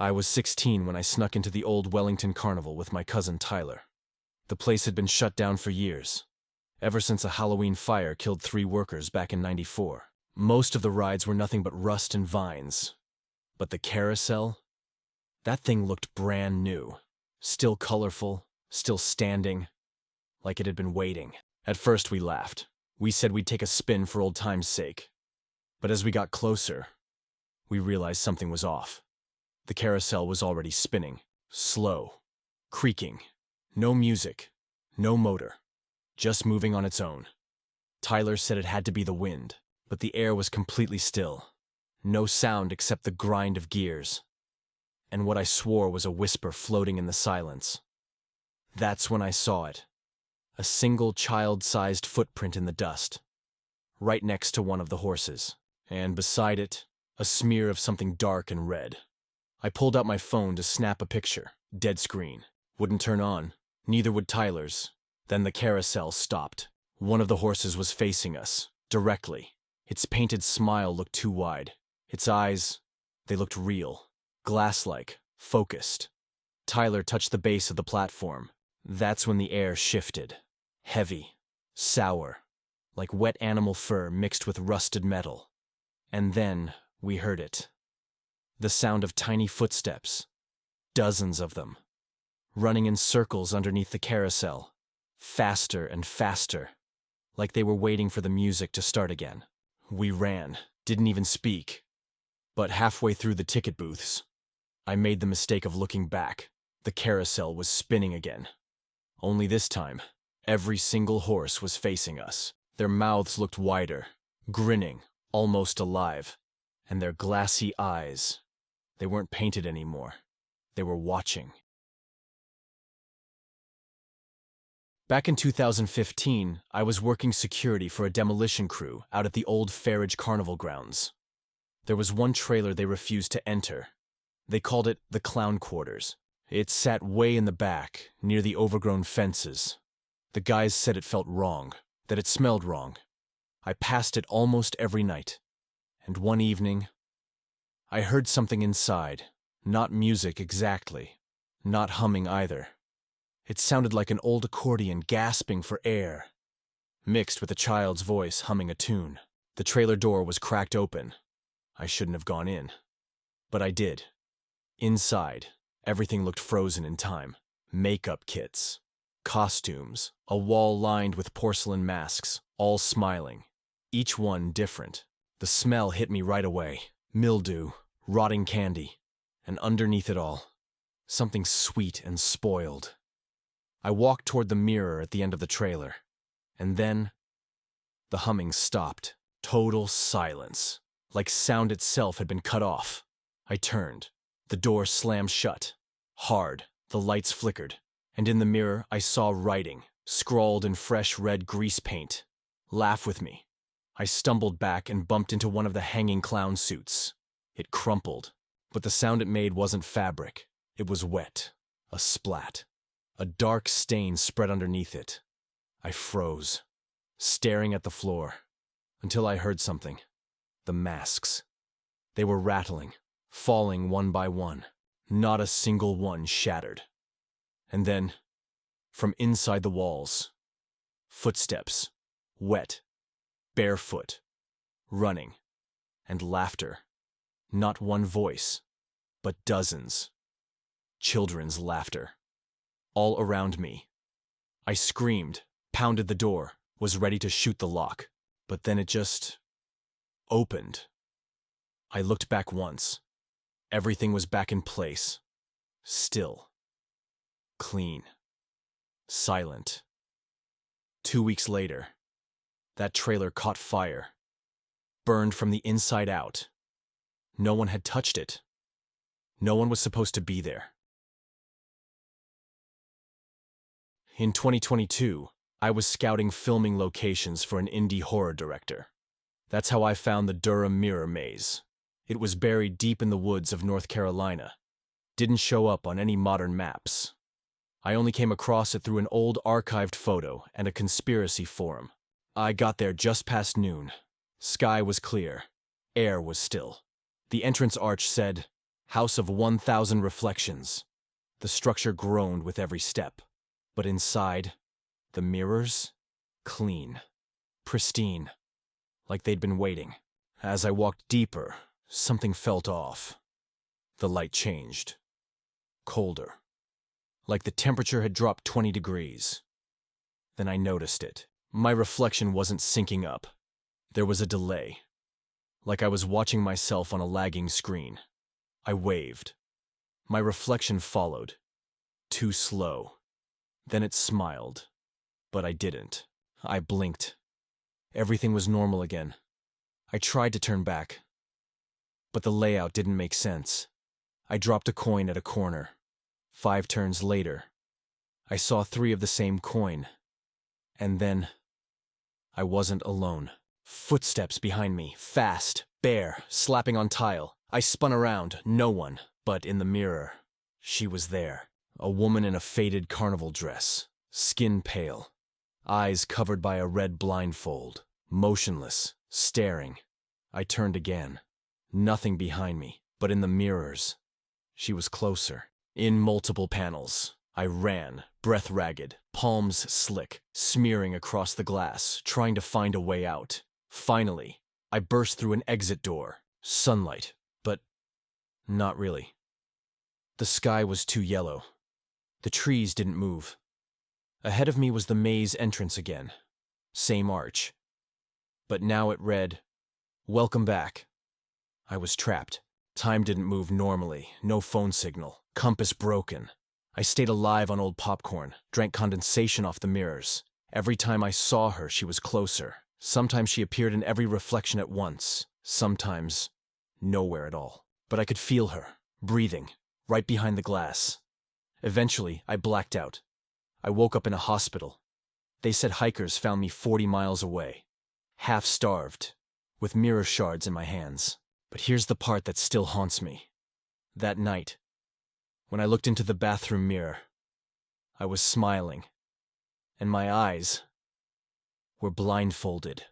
I was 16 when I snuck into the old Wellington Carnival with my cousin Tyler. The place had been shut down for years, ever since a Halloween fire killed 3 workers back in '94. Most of the rides were nothing but rust and vines. But the carousel? That thing looked brand new. Still colorful, still standing, like it had been waiting. At first we laughed. We said we'd take a spin for old time's sake. But as we got closer, we realized something was off. The carousel was already spinning, slow, creaking. No music, no motor, just moving on its own. Tyler said it had to be the wind, but the air was completely still. No sound except the grind of gears. And what I swore was a whisper floating in the silence. That's when I saw it. A single child-sized footprint in the dust, right next to one of the horses, and beside it, a smear of something dark and red. I pulled out my phone to snap a picture. Dead screen. Wouldn't turn on. Neither would Tyler's. Then the carousel stopped. One of the horses was facing us, directly. Its painted smile looked too wide. Its eyes, they looked real, glass-like, focused. Tyler touched the base of the platform. That's when the air shifted. Heavy, sour, like wet animal fur mixed with rusted metal. And then we heard it. The sound of tiny footsteps. Dozens of them. Running in circles underneath the carousel. Faster and faster. Like they were waiting for the music to start again. We ran, didn't even speak. But halfway through the ticket booths, I made the mistake of looking back. The carousel was spinning again. Only this time, every single horse was facing us. Their mouths looked wider, grinning, almost alive. And their glassy eyes, they weren't painted anymore. They were watching. Back in 2015, I was working security for a demolition crew out at the old Farridge Carnival grounds. There was one trailer they refused to enter. They called it the Clown Quarters. It sat way in the back, near the overgrown fences. The guys said it felt wrong, that it smelled wrong. I passed it almost every night. And one evening, I heard something inside. Not music exactly. Not humming either. It sounded like an old accordion gasping for air, mixed with a child's voice humming a tune. The trailer door was cracked open. I shouldn't have gone in. But I did. Inside, everything looked frozen in time. Makeup kits, costumes, a wall lined with porcelain masks, all smiling. Each one different. The smell hit me right away. Mildew, rotting candy, and underneath it all, something sweet and spoiled. I walked toward the mirror at the end of the trailer, and then the humming stopped. Total silence, like sound itself had been cut off. I turned. The door slammed shut. Hard, the lights flickered, and in the mirror I saw writing, scrawled in fresh red grease paint. Laugh with me. I stumbled back and bumped into one of the hanging clown suits. It crumpled, but the sound it made wasn't fabric. It was wet. A splat. A dark stain spread underneath it. I froze, staring at the floor, until I heard something. The masks. They were rattling, falling one by one. Not a single one shattered. And then, from inside the walls, footsteps, wet, barefoot, running, and laughter. Not one voice, but dozens. Children's laughter. All around me. I screamed, pounded the door, was ready to shoot the lock, but then it just opened. I looked back once. Everything was back in place. Still. Clean. Silent. 2 weeks later, that trailer caught fire. Burned from the inside out. No one had touched it. No one was supposed to be there. In 2022, I was scouting filming locations for an indie horror director. That's how I found the Durham Mirror Maze. It was buried deep in the woods of North Carolina. Didn't show up on any modern maps. I only came across it through an old archived photo and a conspiracy forum. I got there just past noon. Sky was clear. Air was still. The entrance arch said, House of 1,000 reflections. The structure groaned with every step. But inside, the mirrors? Clean. Pristine. Like they'd been waiting. As I walked deeper, something felt off. The light changed. Colder. Like the temperature had dropped 20 degrees. Then I noticed it. My reflection wasn't syncing up. There was a delay. Like I was watching myself on a lagging screen. I waved. My reflection followed. Too slow. Then it smiled. But I didn't. I blinked. Everything was normal again. I tried to turn back. But the layout didn't make sense. I dropped a coin at a corner. 5 turns later, I saw 3 of the same coin. And then, I wasn't alone. Footsteps behind me, fast, bare, slapping on tile. I spun around, no one, but in the mirror, she was there. A woman in a faded carnival dress, skin pale, eyes covered by a red blindfold, motionless, staring. I turned again. Nothing behind me, but in the mirrors. She was closer. In multiple panels. I ran, breath ragged, palms slick, smearing across the glass, trying to find a way out. Finally, I burst through an exit door. Sunlight, but not really. The sky was too yellow. The trees didn't move. Ahead of me was the maze entrance again. Same arch. But now it read, "Welcome back." I was trapped. Time didn't move normally, no phone signal, compass broken. I stayed alive on old popcorn, drank condensation off the mirrors. Every time I saw her, she was closer. Sometimes she appeared in every reflection at once. Sometimes, nowhere at all. But I could feel her, breathing, right behind the glass. Eventually, I blacked out. I woke up in a hospital. They said hikers found me 40 miles away, half-starved, with mirror shards in my hands. But here's the part that still haunts me. That night, when I looked into the bathroom mirror, I was smiling, and my eyes were blindfolded.